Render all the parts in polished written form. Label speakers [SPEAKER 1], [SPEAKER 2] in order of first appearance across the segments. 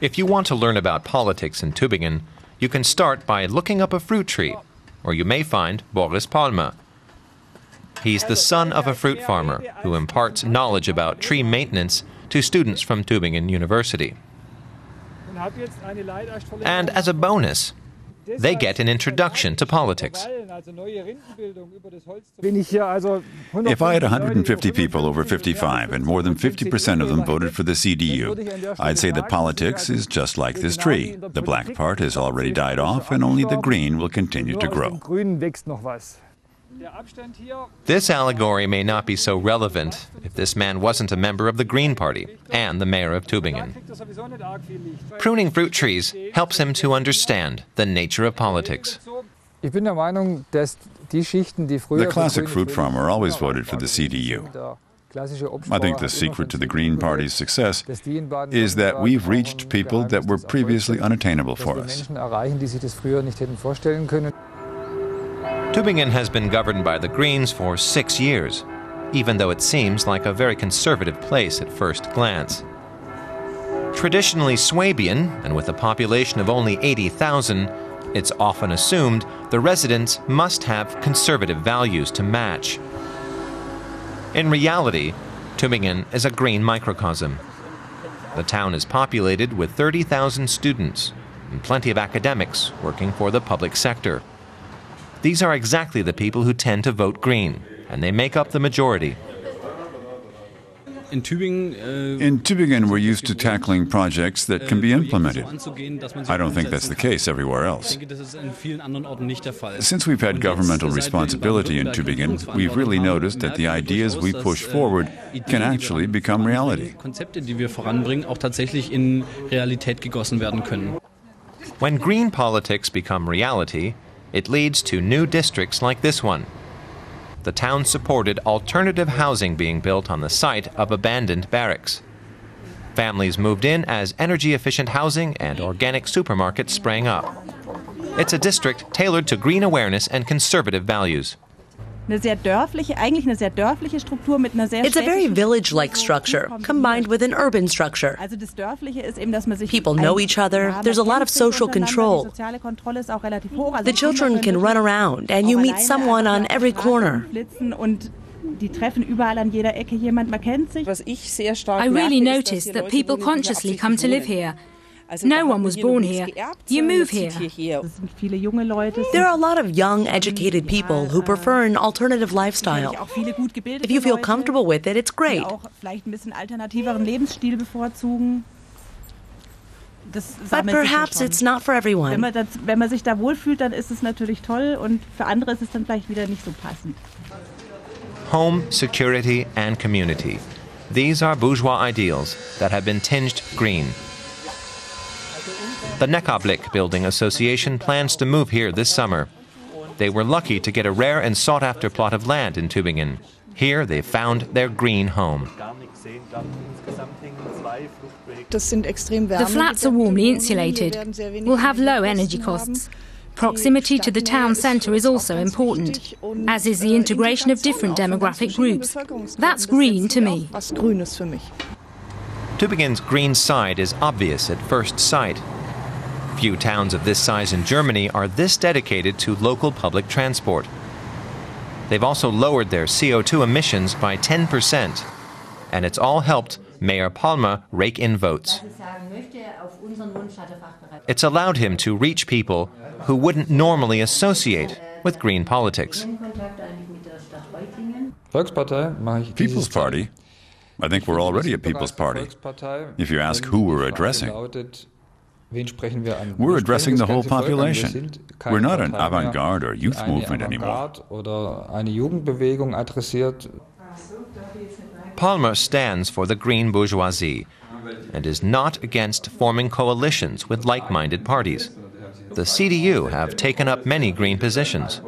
[SPEAKER 1] If you want to learn about politics in Tübingen, you can start by looking up a fruit tree, or you may find Boris Palmer. He's the son of a fruit farmer who imparts knowledge about tree maintenance to students from Tübingen University. And as a bonus, they get an introduction to politics.
[SPEAKER 2] If I had 150 people over 55 and more than 50% of them voted for the CDU, I'd say that politics is just like this tree. The black part has already died off and only the green will continue to grow.
[SPEAKER 1] This allegory may not be so relevant if this man wasn't a member of the Green Party and the mayor of Tübingen. Pruning fruit trees helps him to understand the nature of politics.
[SPEAKER 2] The classic fruit farmer always voted for the CDU. I think the secret to the Green Party's success is that we've reached people that were previously unattainable for us.
[SPEAKER 1] Tübingen has been governed by the Greens for 6 years, even though it seems like a very conservative place at first glance. Traditionally Swabian, and with a population of only 80,000, it's often assumed the residents must have conservative values to match. In reality, Tübingen is a green microcosm. The town is populated with 30,000 students and plenty of academics working for the public sector. These are exactly the people who tend to vote green, and they make up the majority.
[SPEAKER 2] In Tübingen, we're used to tackling projects that can be implemented. I don't think that's the case everywhere else. Since we've had governmental responsibility in Tübingen, we've really noticed that the ideas we push forward can actually become reality.
[SPEAKER 1] When green politics become reality, it leads to new districts like this one. The town supported alternative housing being built on the site of abandoned barracks. Families moved in as energy-efficient housing and organic supermarkets sprang up. It's a district tailored to green awareness and conservative values.
[SPEAKER 3] It's a very village-like structure, combined with an urban structure. People know each other, there's a lot of social control. The children can run around, and you meet someone on every corner.
[SPEAKER 4] I really noticed that people consciously come to live here. No one was born here. You move here.
[SPEAKER 3] There are a lot of young, educated people who prefer an alternative lifestyle. If you feel comfortable with it, it's great. But perhaps it's not for everyone.
[SPEAKER 1] Home, security, and community. These are bourgeois ideals that have been tinged green. The Neckarblick Building Association plans to move here this summer. They were lucky to get a rare and sought-after plot of land in Tübingen. Here they found their green home.
[SPEAKER 4] The flats are warmly insulated. We'll have low energy costs. Proximity to the town centre is also important, as is the integration of different demographic groups. That's green to me.
[SPEAKER 1] Tübingen's green side is obvious at first sight. Few towns of this size in Germany are this dedicated to local public transport. They've also lowered their CO2 emissions by 10%, and it's all helped Mayor Palmer rake in votes. It's allowed him to reach people who wouldn't normally associate with green politics.
[SPEAKER 2] People's Party? I think we're already a People's Party. If you ask who we're addressing, we're addressing the whole population. We're not an avant-garde or youth movement anymore.
[SPEAKER 1] Palmer stands for the green bourgeoisie and is not against forming coalitions with like-minded parties. The CDU have taken up many green positions.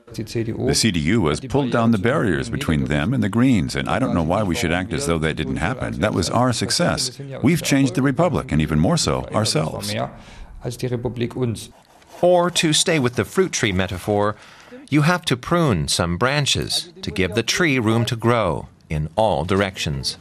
[SPEAKER 2] The CDU has pulled down the barriers between them and the Greens, and I don't know why we should act as though that didn't happen. That was our success. We've changed the Republic, and even more so, ourselves.
[SPEAKER 1] Or, to stay with the fruit tree metaphor, you have to prune some branches to give the tree room to grow in all directions.